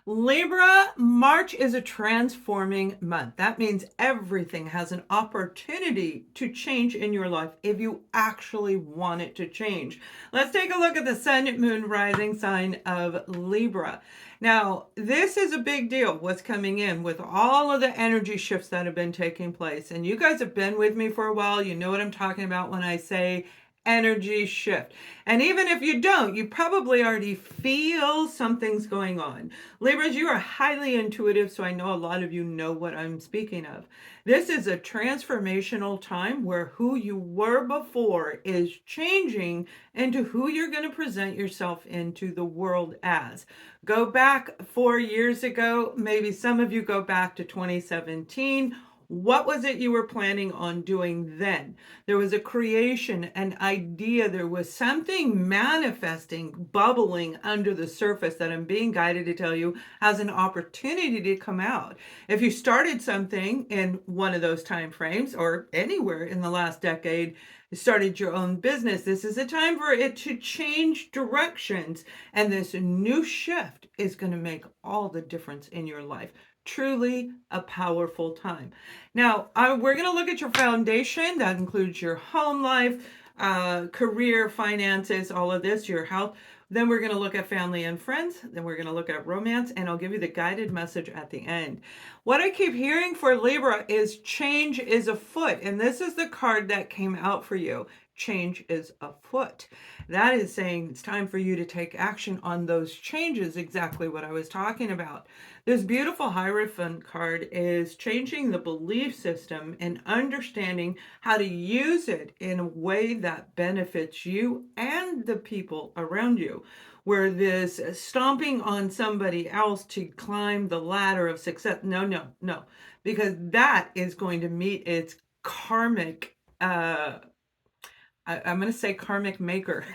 Libra, March is a transforming month. That means everything has an opportunity to change in your life if you actually want it to change. Let's take a look at the sun, moon, rising sign of Libra. Now, this is a big deal, what's coming in with all of the energy shifts that have been taking place. And you guys have been with me for a while. You know what I'm talking about when I say energy shift. And even if you don't, you probably already feel something's going on. Libras, you are highly intuitive, so I know a lot of you know what I'm speaking of. This is a transformational time where who you were before is changing into who you're going to present yourself into the world as. Go back 4 years ago, maybe some of you go back to 2017. What was it you were planning on doing then? There was a creation, an idea. There was something manifesting, bubbling under the surface that I'm being guided to tell you has an opportunity to come out. If you started something in one of those time frames or anywhere in the last decade, you started your own business, this is a time for it to change directions. And this new shift is going to make all the difference in your life. Truly a powerful time. Now, we're going to look at your foundation. That includes your home life, career, finances, all of this, your health. Then we're going to look at family and friends. Then we're going to look at romance, and I'll give you the guided message at the end. What I keep hearing for Libra is change is afoot, and this is the card that came out for you. Change is afoot. That is saying it's time for you to take action on those changes, exactly what I was talking about. This beautiful Hierophant card is changing the belief system and understanding how to use it in a way that benefits you and the people around you. Where this stomping on somebody else to climb the ladder of success, no, because that is going to meet its karmic I'm going to say karmic maker.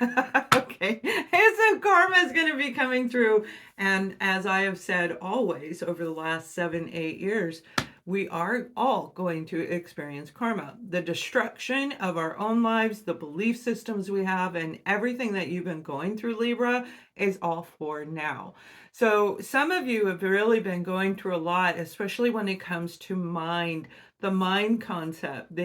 Okay. So karma is going to be coming through. And as I have said always over the last 7-8 years, we are all going to experience karma. The destruction of our own lives, the belief systems we have, and everything that you've been going through, Libra, is all for now. So some of you have really been going through a lot, especially when it comes to mind, the mind concept,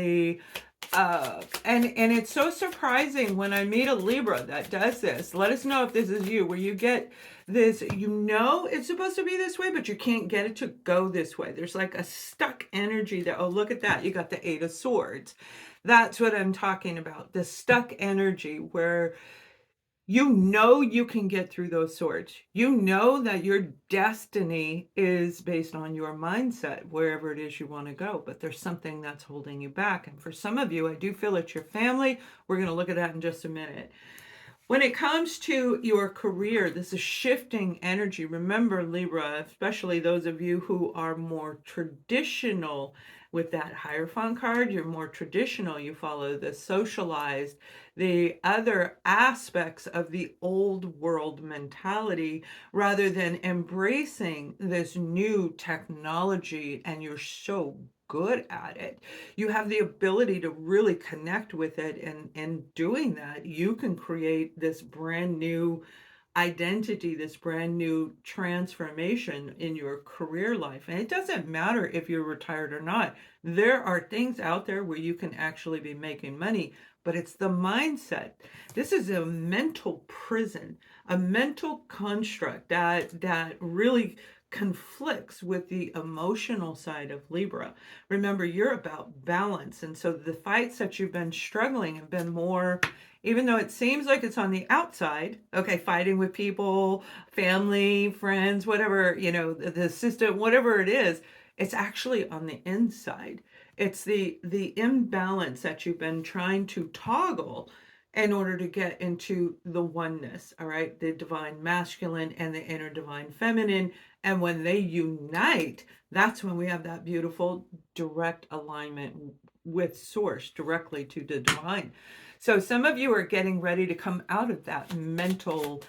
and it's so surprising when I meet a Libra that does this. Let us know if this is you, where you get this, you know it's supposed to be this way, but you can't get it to go this way. There's like a stuck energy that, oh, look at that. You got the 8 of Swords. That's what I'm talking about. The stuck energy where you know you can get through those swords. You know that your destiny is based on your mindset, wherever it is you want to go. But there's something that's holding you back. And for some of you, I do feel it's your family. We're going to look at that in just a minute. When it comes to your career, this is shifting energy. Remember, Libra, especially those of you who are more traditional with that Hierophant card, you're more traditional. You follow the socialized, the other aspects of the old world mentality rather than embracing this new technology, and you're so good at it. You have the ability to really connect with it, and in doing that, you can create this brand new identity, this brand new transformation in your career life. And it doesn't matter if you're retired or not. There are things out there where you can actually be making money, but it's the mindset. This is a mental prison, a mental construct that really conflicts with the emotional side of Libra. Remember, you're about balance. And so the fights that you've been struggling have been more, even though it seems like it's on the outside, okay, fighting with people, family, friends, whatever, you know, the system, whatever it is, it's actually on the inside. It's the imbalance that you've been trying to toggle in order to get into the oneness, all right? The divine masculine and the inner divine feminine. And when they unite, that's when we have that beautiful direct alignment with source, directly to the divine. So some of you are getting ready to come out of that mental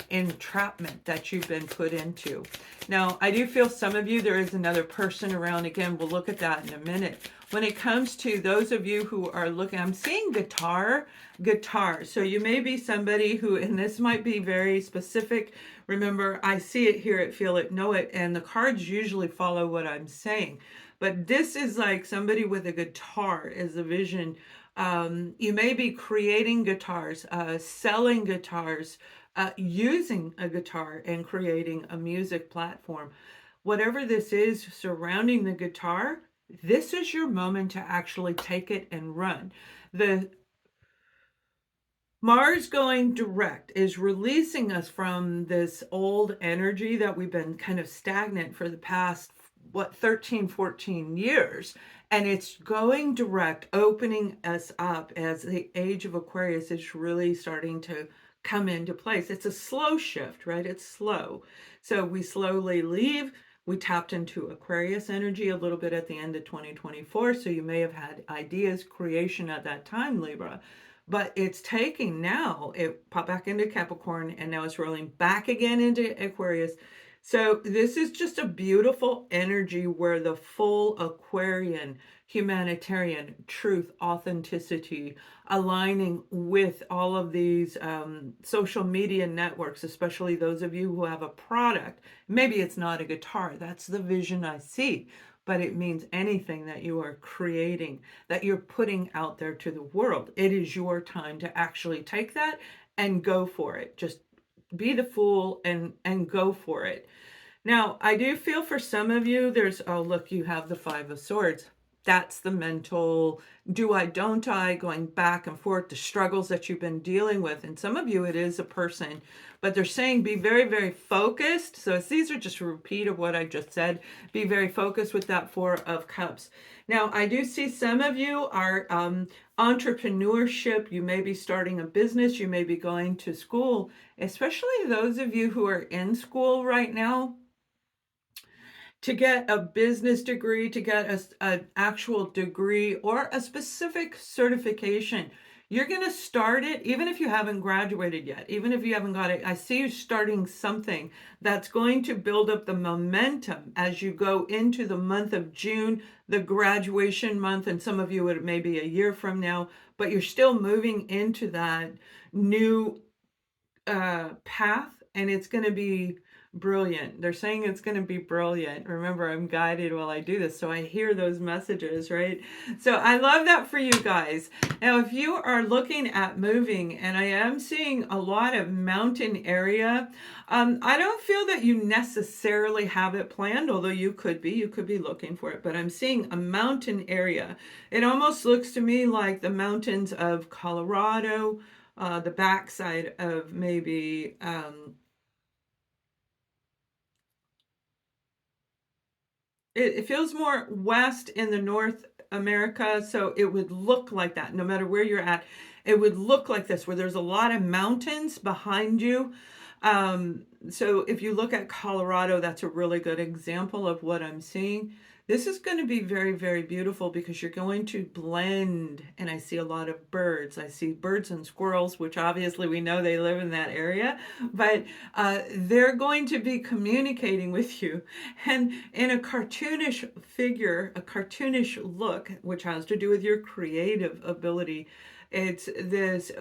entrapment that you've been put into. Now, I do feel some of you, there is another person around. Again, we'll look at that in a minute. when it comes to those of you who are looking, I'm seeing guitar. So you may be somebody who, and this might be very specific. Remember, I see it, hear it, feel it, know it, and the cards usually follow what I'm saying. But this is like somebody with a guitar is the vision. You may be creating guitars, selling guitars, using a guitar and creating a music platform. Whatever this is surrounding the guitar, this is your moment to actually take it and run. The Mars going direct is releasing us from this old energy that we've been kind of stagnant for the past, 13, 14 years. And it's going direct, opening us up as the age of Aquarius is really starting to come into place. It's a slow shift, right? It's slow. So we slowly leave. We tapped into Aquarius energy a little bit at the end of 2024. So you may have had ideas, creation at that time, Libra. But it's taking now, it popped back into Capricorn and now it's rolling back again into Aquarius. So this is just a beautiful energy where the full Aquarian, humanitarian, truth, authenticity, aligning with all of these social media networks, especially those of you who have a product. Maybe it's not a guitar, that's the vision I see. But it means anything that you are creating, that you're putting out there to the world. It is your time to actually take that and go for it. Just be the fool and go for it. Now, I do feel for some of you, there's, oh, look, you have the Five of Swords. That's the mental do I, don't I, going back and forth, the struggles that you've been dealing with. And some of you, it is a person, but they're saying be very, very focused. So these are just a repeat of what I just said. Be very focused with that Four of Cups. Now, I do see some of you are entrepreneurship. You may be starting a business. You may be going to school, especially those of you who are in school right now, to get a business degree, to get an actual degree or a specific certification. You're going to start it even if you haven't graduated yet, even if you haven't got it. I see you starting something that's going to build up the momentum as you go into the month of June, the graduation month, and some of you it may be a year from now, but you're still moving into that new path, and it's going to be brilliant. They're saying it's going to be brilliant. Remember, I'm guided while I do this, so I hear those messages, right? So I love that for you guys. Now, if you are looking at moving, and I am seeing a lot of mountain area, I don't feel that you necessarily have it planned, although you could be looking for it, but I'm seeing a mountain area. It almost looks to me like the mountains of Colorado, the backside of maybe it feels more west in the North America, so it would look like that. No matter where you're at, it would look like this, where there's a lot of mountains behind you. So if you look at Colorado, that's a really good example of what I'm seeing. This is going to be very, very beautiful because you're going to blend, and I see a lot of birds. I see birds and squirrels, which obviously we know they live in that area, but they're going to be communicating with you. And in a cartoonish figure, a cartoonish look, which has to do with your creative ability, it's this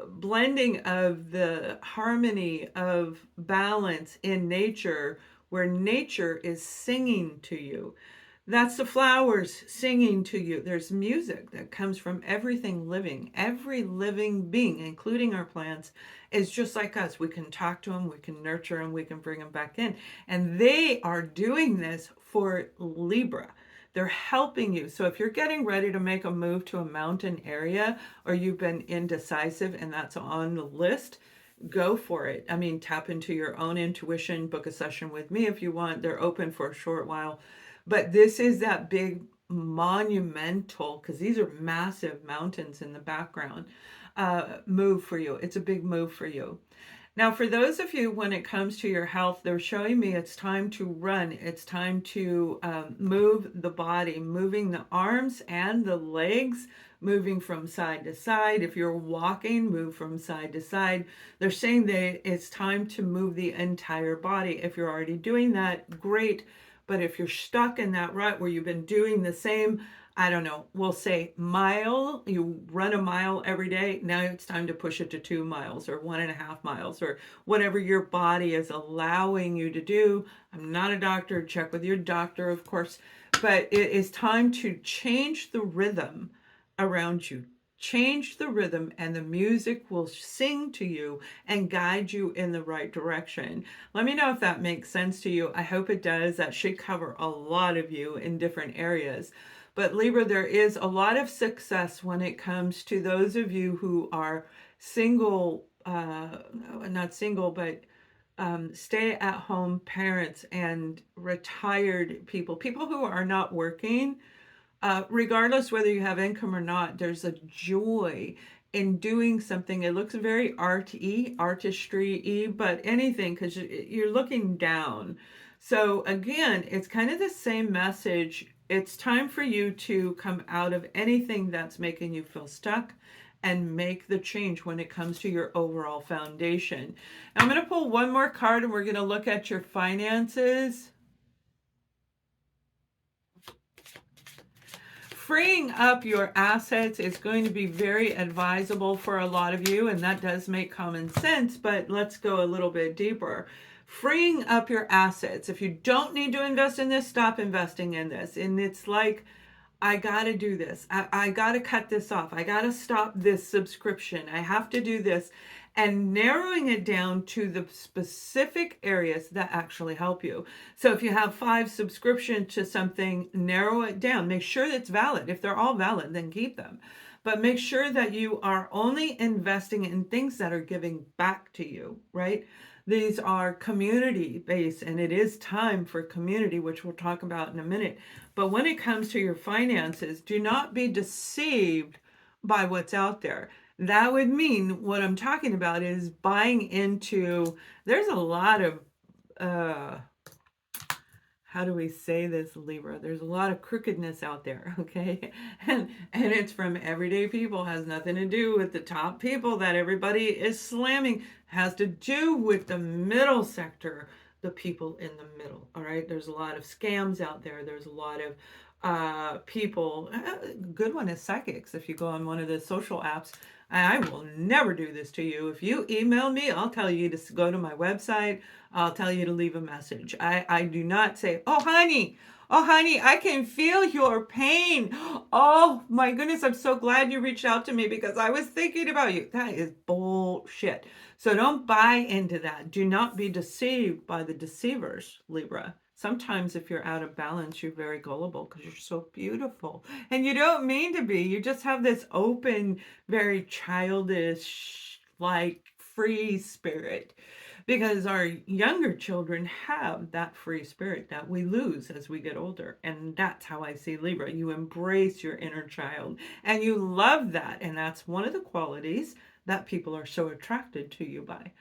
blending of the harmony of balance in nature, where nature is singing to you. That's the flowers singing to you. There's music that comes from everything living. Every living being, including our plants, is just like us. We can talk to them, we can nurture them, we can bring them back in. And they are doing this for Libra. They're helping you. So if you're getting ready to make a move to a mountain area, or you've been indecisive and that's on the list, go for it. I mean, tap into your own intuition, book a session with me if you want. They're open for a short while. But this is that big monumental, because these are massive mountains in the background, move for you. It's a big move for you. Now, for those of you, when it comes to your health, they're showing me it's time to run. It's time to move the body, moving the arms and the legs, moving from side to side. If you're walking, move from side to side. They're saying that it's time to move the entire body. If you're already doing that, great. But if you're stuck in that rut where you've been doing the same I don't know, we'll say mile, you run a mile every day. Now it's time to push it to 2 miles or 1.5 miles or whatever your body is allowing you to do. I'm not a doctor, check with your doctor, of course, but it is time to change the rhythm around you. Change the rhythm, and the music will sing to you and guide you in the right direction. Let me know if that makes sense to you. I hope it does. That should cover a lot of you in different areas. But Libra, there is a lot of success when it comes to those of you who are single, not single, but stay at home parents and retired people, people who are not working. Regardless whether you have income or not, there's a joy in doing something. It looks very artistry-y, but anything, because you're looking down. So again, it's kind of the same message. It's time for you to come out of anything that's making you feel stuck and make the change when it comes to your overall foundation. Now, I'm going to pull one more card and we're going to look at your finances. Freeing up your assets is going to be very advisable for a lot of you, and that does make common sense, but let's go a little bit deeper. Freeing up your assets. If you don't need to invest in this, stop investing in this. And it's like, I got to do this. I got to cut this off. I got to stop this subscription. I have to do this. And narrowing it down to the specific areas that actually help you. So if you have 5 subscriptions to something, narrow it down. Make sure it's valid. If they're all valid, then keep them. But make sure that you are only investing in things that are giving back to you, right? These are community based, and it is time for community, which we'll talk about in a minute. But when it comes to your finances, do not be deceived by what's out there. That would mean what I'm talking about is buying into, there's a lot of, how do we say this, Libra? There's a lot of crookedness out there, okay? And it's from everyday people, has nothing to do with the top people that everybody is slamming, has to do with the middle sector, the people in the middle, all right? There's a lot of scams out there. There's a lot of people, good one is psychics. If you go on one of the social apps, I will never do this to you. If you email me, I'll tell you to go to my website. I'll tell you to leave a message. I do not say, oh, honey, I can feel your pain. Oh, my goodness, I'm so glad you reached out to me because I was thinking about you. That is bullshit. So don't buy into that. Do not be deceived by the deceivers, Libra. Sometimes if you're out of balance, you're very gullible because you're so beautiful. And you don't mean to be. You just have this open, very childish, like free spirit. Because our younger children have that free spirit that we lose as we get older. And that's how I see Libra. You embrace your inner child and you love that. And that's one of the qualities that people are so attracted to you by.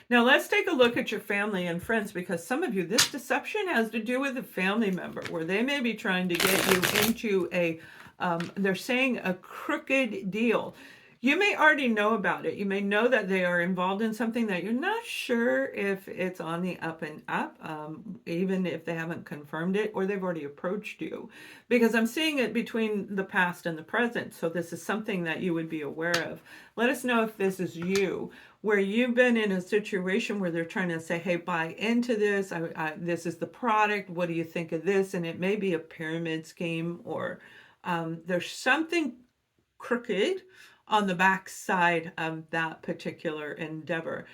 Now let's take a look at your family and friends, because some of you, this deception has to do with a family member where they may be trying to get you into a, they're saying a crooked deal. You may already know about it. You may know that they are involved in something that you're not sure if it's on the up and up, even if they haven't confirmed it or they've already approached you. Because I'm seeing it between the past and the present. So this is something that you would be aware of. Let us know if this is you, where you've been in a situation where they're trying to say, hey, buy into this. This is the product. What do you think of this? And it may be a pyramid scheme, or there's something crooked on the back side of that particular endeavor.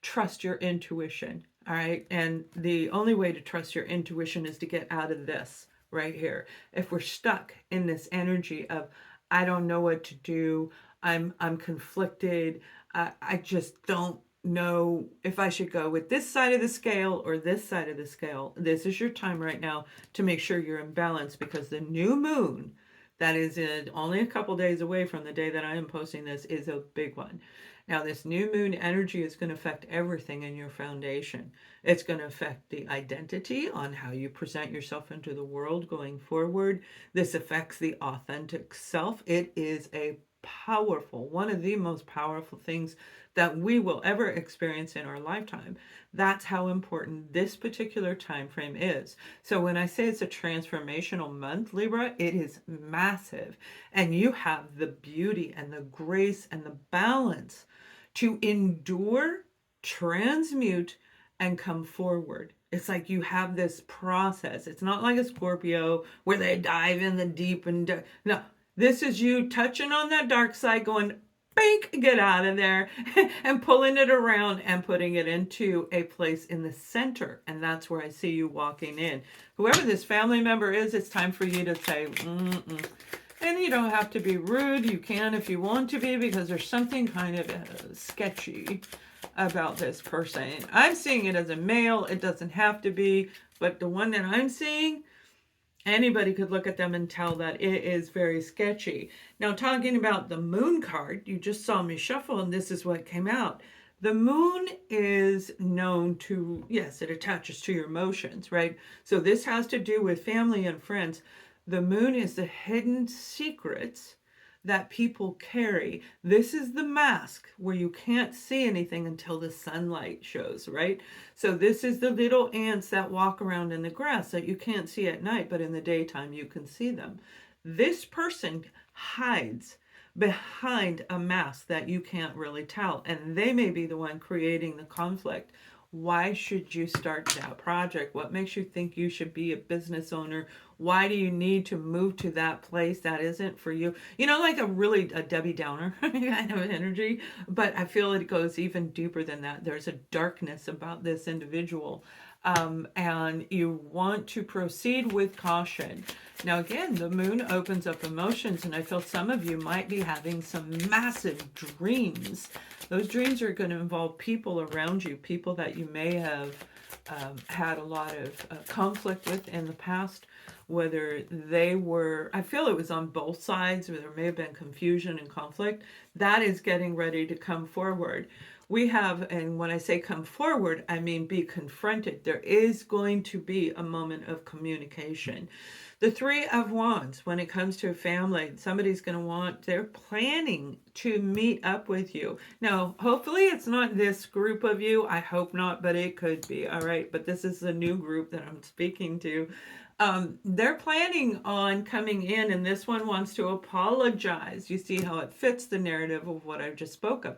Trust your intuition, all right? And the only way to trust your intuition is to get out of this right here. If we're stuck in this energy of, I don't know what to do, I'm conflicted, I just don't know if I should go with this side of the scale or this side of the scale, this is your time right now to make sure you're in balance, because the new moon that is only a couple days away from the day that I am posting this is a big one. Now, this new moon energy is going to affect everything in your foundation. It's going to affect the identity on how you present yourself into the world going forward. This affects the authentic self. It is a powerful, one of the most powerful things that we will ever experience in our lifetime. That's how important this particular time frame is. So when I say it's a transformational month, Libra, it is massive. And you have the beauty and the grace and the balance to endure, transmute, and come forward. It's like you have this process. It's not like a Scorpio where they dive in the deep and no, this is you touching on that dark side, going, bink, get out of there, and pulling it around and putting it into a place in the center. And that's where I see you walking in. Whoever this family member is, it's time for you to say, mm-mm. And you don't have to be rude. You can if you want to be, because there's something kind of sketchy about this person. I'm seeing it as a male. It doesn't have to be. But the one that I'm seeing, anybody could look at them and tell that it is very sketchy. Now, talking about the moon card, you just saw me shuffle and this is what came out. The moon is known to, yes, it attaches to your emotions, right? So this has to do with family and friends. The moon is the hidden secrets that people carry. This is the mask where you can't see anything until the sunlight shows, right? So this is the little ants that walk around in the grass that you can't see at night, but in the daytime you can see them. This person hides behind a mask that you can't really tell, and they may be the one creating the conflict. Why should you start that project? What makes you think you should be a business owner? Why do you need to move to that place that isn't for you? You know, like a Debbie Downer kind of energy, but I feel it goes even deeper than that. There's a darkness about this individual, and you want to proceed with caution. Now, again, the moon opens up emotions, and I feel some of you might be having some massive dreams. Those dreams are going to involve people around you, people that you may have had a lot of conflict with in the past, whether they were, I feel it was on both sides, or there may have been confusion and conflict. That is getting ready to come forward. We have, and when I say come forward, I mean be confronted. There is going to be a moment of communication. The Three of Wands, when it comes to a family, somebody's going to want, they're planning to meet up with you. Now, hopefully it's not this group of you. I hope not, but it could be. All right. But this is a new group that I'm speaking to. They're planning on coming in, and this one wants to apologize. You see how it fits the narrative of what I just spoke of.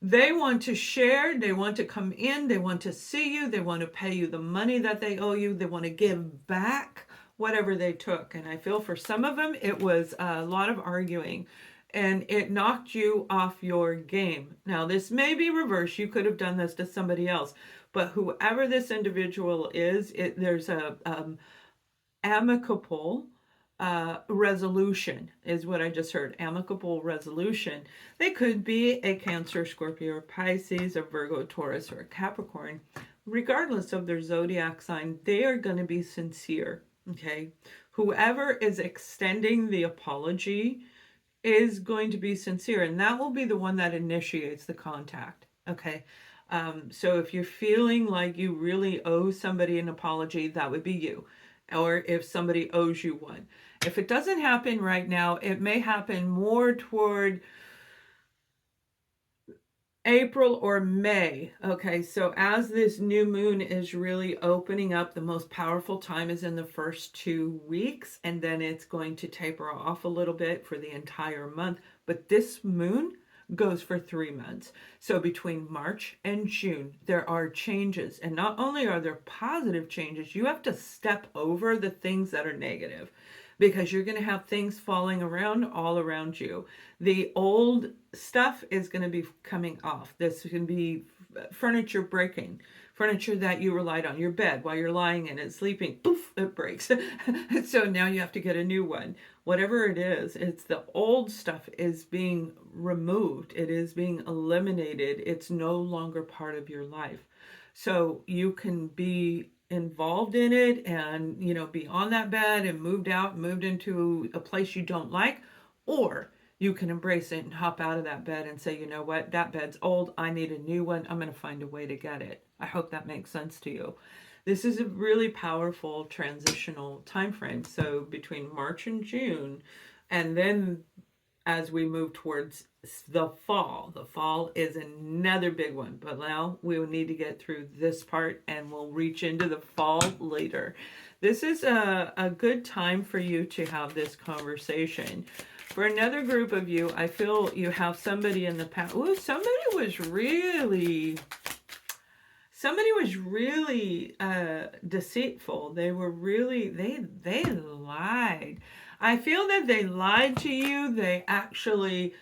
They want to share, they want to come in, they want to see you, they want to pay you the money that they owe you, they want to give back whatever they took. And I feel for some of them, it was a lot of arguing, and it knocked you off your game. Now, this may be reversed. You could have done this to somebody else, but whoever this individual is, there's a amicable resolution is what I just heard. Amicable resolution. They could be a Cancer, Scorpio, or Pisces, a Virgo, Taurus, or a Capricorn. Regardless of their zodiac sign, they are going to be sincere. Okay. Whoever is extending the apology is going to be sincere, and that will be the one that initiates the contact. Okay. So if you're feeling like you really owe somebody an apology, that would be you. Or if somebody owes you one. If it doesn't happen right now, it may happen more toward April or May. Okay, so as this new moon is really opening up, the most powerful time is in the first 2 weeks, and then it's going to taper off a little bit for the entire month. But this moon goes for 3 months. So between March and June, there are changes. And not only are there positive changes, you have to step over the things that are negative, because you're going to have things falling around all around you. The old stuff is going to be coming off. This can be furniture breaking, furniture that you relied on, your bed while you're lying in it, sleeping, poof, it breaks. So now you have to get a new one. Whatever it is, it's the old stuff is being removed. It is being eliminated. It's no longer part of your life. So you can be involved in it and, you know, be on that bed and moved into a place you don't like, or you can embrace it and hop out of that bed and say, you know what, that bed's old. I need a new one. I'm going to find a way to get it. I hope that makes sense to you. This is a really powerful transitional time frame. So between March and June, and then as we move towards the fall. The fall is another big one, but now we will need to get through this part and we'll reach into the fall later. This is a good time for you to have this conversation. For another group of you, I feel you have somebody in the past. Ooh, somebody was really deceitful. They were really, they lied. I feel that they lied to you. They actually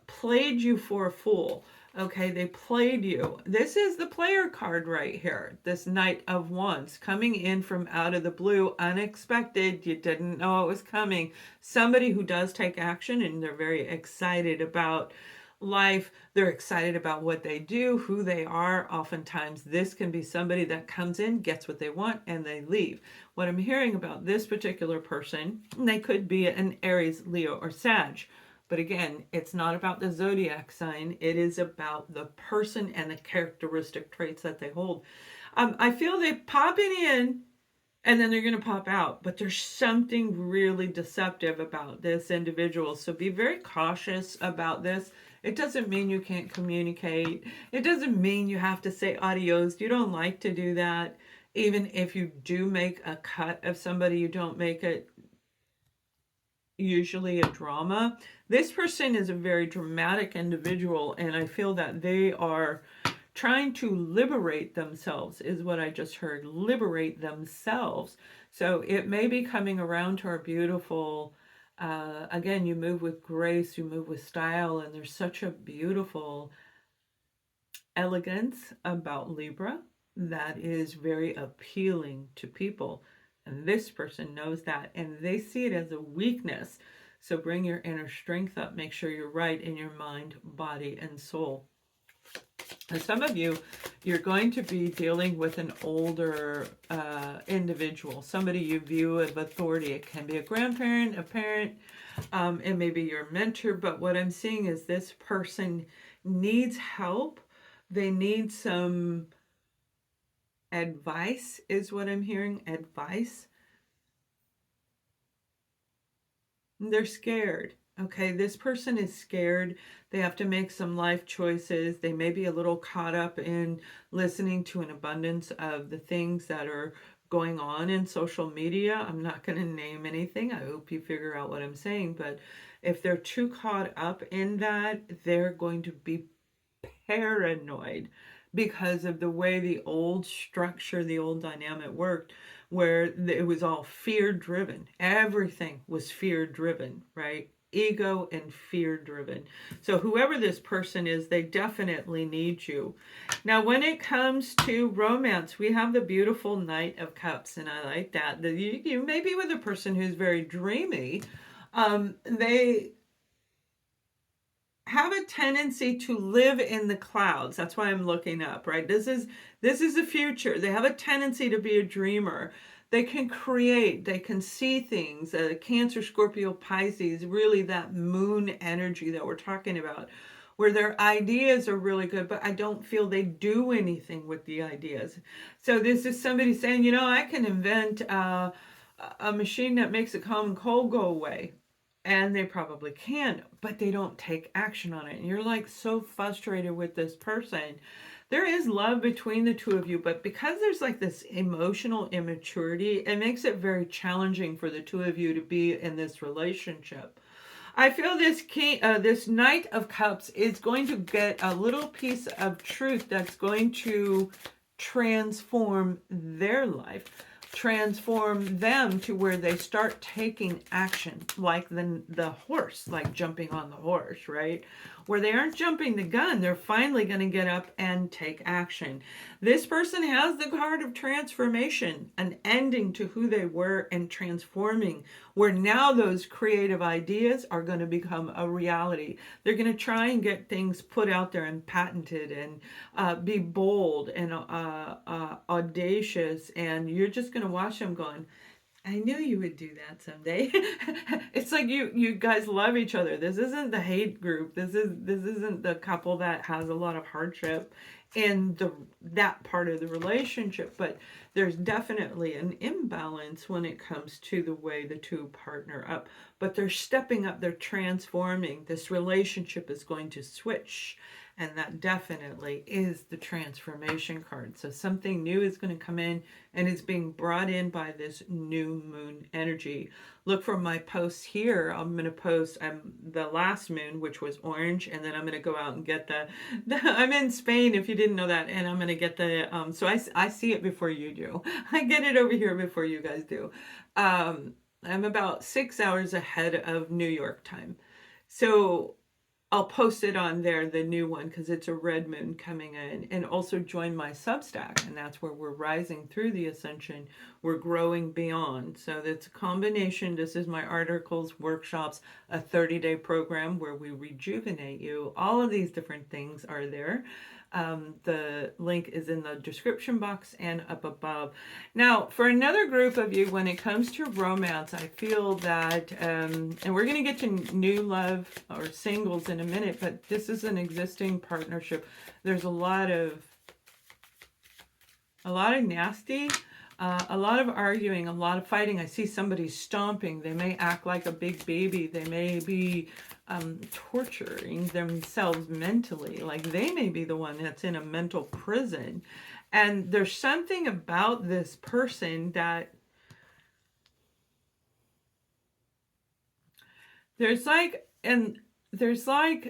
played you for a fool. Okay, they played you. This is the player card right here. This Knight of Wands coming in from out of the blue, unexpected. You didn't know it was coming. Somebody who does take action and they're very excited about life. They're excited about what they do, who they are. Oftentimes, this can be somebody that comes in, gets what they want, and they leave. What I'm hearing about this particular person, they could be an Aries, Leo, or Sag. But again, it's not about the zodiac sign. It is about the person and the characteristic traits that they hold. I feel they pop it in and then they're going to pop out. But there's something really deceptive about this individual. So be very cautious about this. It doesn't mean you can't communicate. It doesn't mean you have to say adios. You don't like to do that. Even if you do make a cut of somebody, you don't make it usually a drama. This person is a very dramatic individual, and I feel that they are trying to liberate themselves, is what I just heard. Liberate themselves. So it may be coming around to our beautiful, again, you move with grace, you move with style, and there's such a beautiful elegance about Libra that is very appealing to people. And this person knows that, and they see it as a weakness. So bring your inner strength up. Make sure you're right in your mind, body, and soul. And some of you, you're going to be dealing with an older individual, somebody you view of authority. It can be a grandparent, a parent, it may be your mentor. But what I'm seeing is this person needs help. They need some advice, is what I'm hearing. Advice. They're scared. Okay, this person is scared. They have to make some life choices. They may be a little caught up in listening to an abundance of the things that are going on in social media. I'm not going to name anything. I hope you figure out what I'm saying. But if they're too caught up in that, they're going to be paranoid because of the way the old structure, the old dynamic worked, where it was all fear driven. Everything was fear driven, right? Ego and fear driven. So whoever this person is, they definitely need you. Now, when it comes to romance, we have the beautiful Knight of Cups, and I like that. You may be with a person who's very dreamy. They have a tendency to live in the clouds. That's why I'm looking up, right? This is the future. They have a tendency to be a dreamer. They can create, they can see things. Cancer, Scorpio, Pisces, really that moon energy that we're talking about, where their ideas are really good, but I don't feel they do anything with the ideas. So this is somebody saying, you know, I can invent a machine that makes a common cold go away. And they probably can, but they don't take action on it. And you're like so frustrated with this person. There is love between the two of you, but because there's like this emotional immaturity, it makes it very challenging for the two of you to be in this relationship. I feel this Knight of Cups is going to get a little piece of truth that's going to transform their life, transform them to where they start taking action, like the horse, like jumping on the horse, right? Where they aren't jumping the gun, they're finally going to get up and take action. This person has the card of transformation, an ending to who they were and transforming, where now those creative ideas are going to become a reality. They're going to try and get things put out there and patented and be bold and audacious, and you're just going to watch them going, I knew you would do that someday. It's like you guys love each other. This isn't the hate group. This isn't the couple that has a lot of hardship. in that part of the relationship, but there's definitely an imbalance when it comes to the way the two partner up. But they're stepping up, they're transforming. This relationship is going to switch, and that definitely is the transformation card. So something new is going to come in, and it's being brought in by this new moon energy. Look for my posts here. I'm going to post the last moon, which was orange, and then I'm going to go out and get I'm in Spain, if you didn't know that, and I'm going to get so I see it before you do. I get it over here before you guys do. I'm about 6 hours ahead of New York time. So I'll post it on there, the new one, because it's a red moon coming in. And also join my Substack, and that's where we're rising through the ascension. We're growing beyond. So that's a combination. This is my articles, workshops, a 30-day program where we rejuvenate you. All of these different things are there. The link is in the description box and up above. Now, for another group of you, when it comes to romance, I feel that, and we're going to get to new love or singles in a minute, but this is an existing partnership. There's a lot of nasty, a lot of arguing, a lot of fighting. I see somebody stomping. They may act like a big baby. They may be torturing themselves mentally. Like they may be the one that's in a mental prison. And there's something about this person that there's like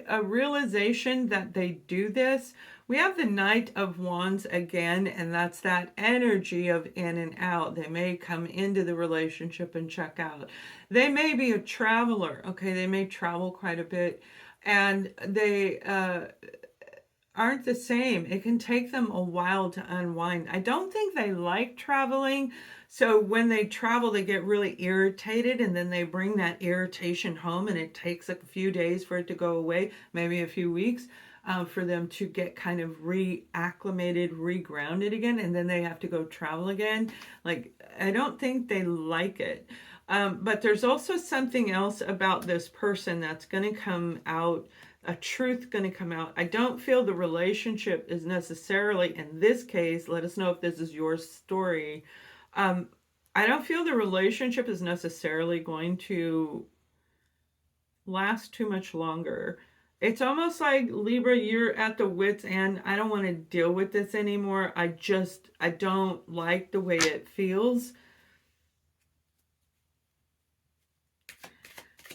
a realization that they do this. We have the Knight of Wands again, and that's that energy of in and out. They may come into the relationship and check out. They may be a traveler, okay? They may travel quite a bit, and they aren't the same. It can take them a while to unwind. I don't think they like traveling. So when they travel, they get really irritated, and then they bring that irritation home, and it takes a few days for it to go away, maybe a few weeks, for them to get kind of reacclimated, regrounded again, and then they have to go travel again. Like, I don't think they like it. But there's also something else about this person that's going to come out, a truth going to come out. I don't feel the relationship is necessarily, in this case, let us know if this is your story. I don't feel the relationship is necessarily going to last too much longer. It's almost like, Libra, you're at the wit's end. I don't want to deal with this anymore. I don't like the way it feels.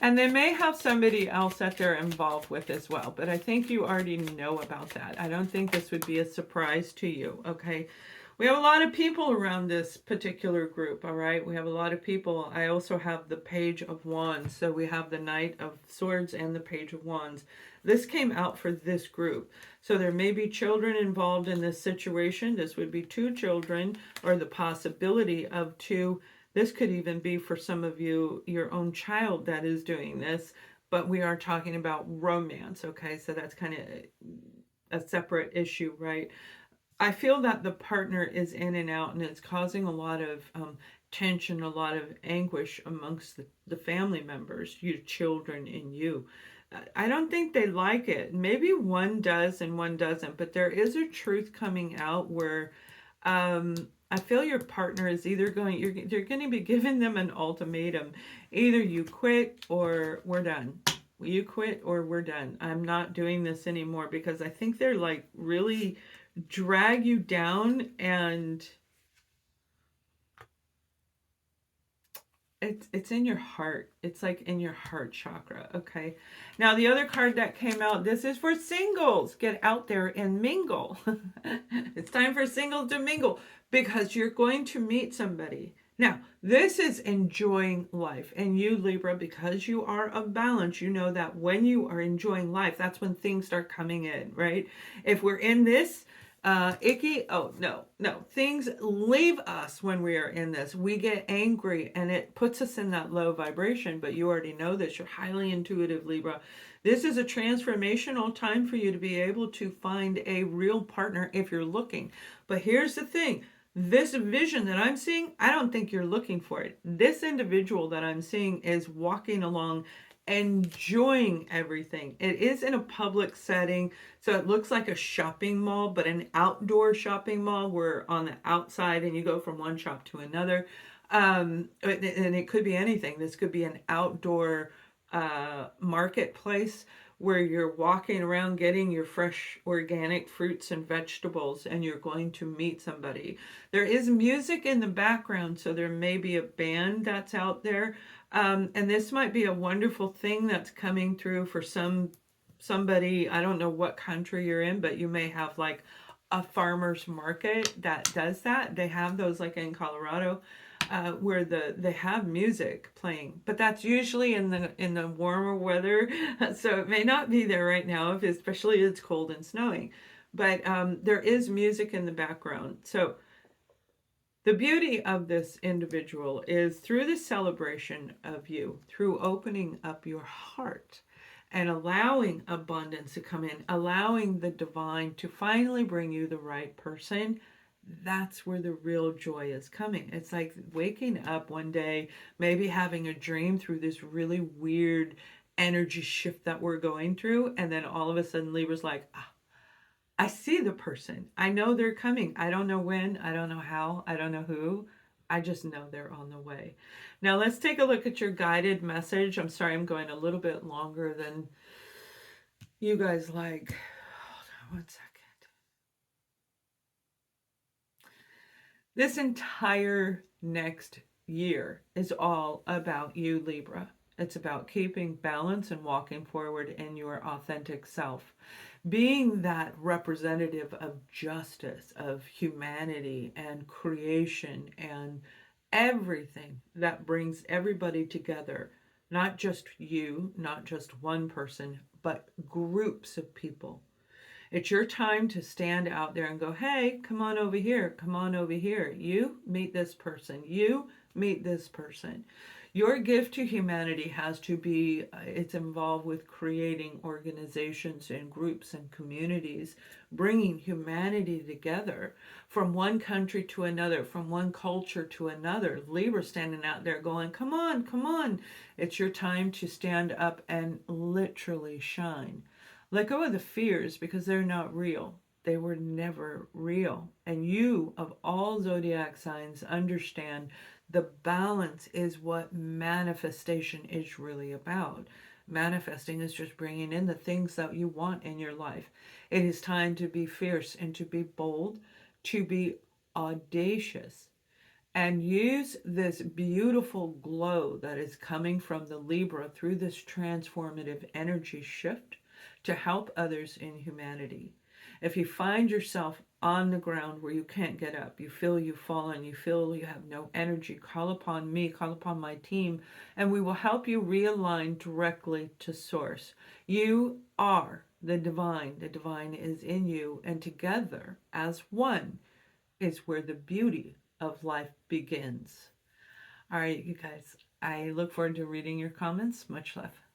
And they may have somebody else that they're involved with as well, but I think you already know about that. I don't think this would be a surprise to you, okay? We have a lot of people around this particular group, all right? We have a lot of people. I also have the Page of Wands. So we have the Knight of Swords and the Page of Wands. This came out for this group. So there may be children involved in this situation. This would be 2 children, or the possibility of 2. This could even be for some of you, your own child that is doing this. But we are talking about romance, okay? So that's kind of a separate issue, right? I feel that the partner is in and out, and it's causing a lot of tension, a lot of anguish amongst the family members, your children and you. I don't think they like it. Maybe one does and one doesn't, but there is a truth coming out where I feel your partner is either you're going to be giving them an ultimatum. Either you quit or we're done. You quit or we're done. I'm not doing this anymore, because I think they're like really drag you down, and it's in your heart. It's like in your heart chakra, okay? Now, the other card that came out, this is for singles. Get out there and mingle. It's time for singles to mingle, because you're going to meet somebody. Now, this is enjoying life. And you, Libra, because you are of balance, you know that when you are enjoying life, that's when things start coming in, right? If we're in this icky, oh no, things leave us when we are in this. We get angry, and it puts us in that low vibration. But you already know this. You're highly intuitive, Libra. This is a transformational time for you to be able to find a real partner if you're looking. But here's the thing. This vision that I'm seeing, I don't think you're looking for it. This individual that I'm seeing is walking along enjoying everything. It is in a public setting, so it looks like a shopping mall, but an outdoor shopping mall where on the outside and you go from one shop to another. And it could be anything. This could be an outdoor marketplace where you're walking around getting your fresh organic fruits and vegetables and you're going to meet somebody. There is music in the background, so there may be a band that's out there. And this might be a wonderful thing that's coming through for somebody. I don't know what country you're in, but you may have like a farmer's market that does that. They have those like in Colorado, where they have music playing, but that's usually in the warmer weather, so it may not be there right now, if especially it's cold and snowing. But there is music in the background. So the beauty of this individual is through the celebration of you, through opening up your heart and allowing abundance to come in, allowing the divine to finally bring you the right person. That's where the real joy is coming. It's like waking up one day, maybe having a dream through this really weird energy shift that we're going through. And then all of a sudden Libra's like, I see the person. I know they're coming. I don't know when. I don't know how. I don't know who. I just know they're on the way. Now let's take a look at your guided message. I'm sorry I'm going a little bit longer than you guys like. Hold on one second. This entire next year is all about you, Libra. It's about keeping balance and walking forward in your authentic self. Being that representative of justice, of humanity and creation and everything that brings everybody together. Not just you, not just one person, but groups of people. It's your time to stand out there and go, hey, come on over here. Come on over here. You meet this person. You meet this person. Your gift to humanity has to be, it's involved with creating organizations and groups and communities, bringing humanity together from one country to another, from one culture to another. Libra standing out there going, come on, come on. It's your time to stand up and literally shine. Let go of the fears because they're not real. They were never real. And you, of all zodiac signs, understand the balance is what manifestation is really about. Manifesting is just bringing in the things that you want in your life. It is time to be fierce and to be bold, to be audacious, and use this beautiful glow that is coming from the Libra through this transformative energy shift to help others in humanity. If you find yourself on the ground where you can't get up, you feel you've fallen, you feel you have no energy, call upon me, call upon my team, and we will help you realign directly to source. You are the divine. The divine is in you, and together as one is where the beauty of life begins. All right, you guys, I look forward to reading your comments. Much love.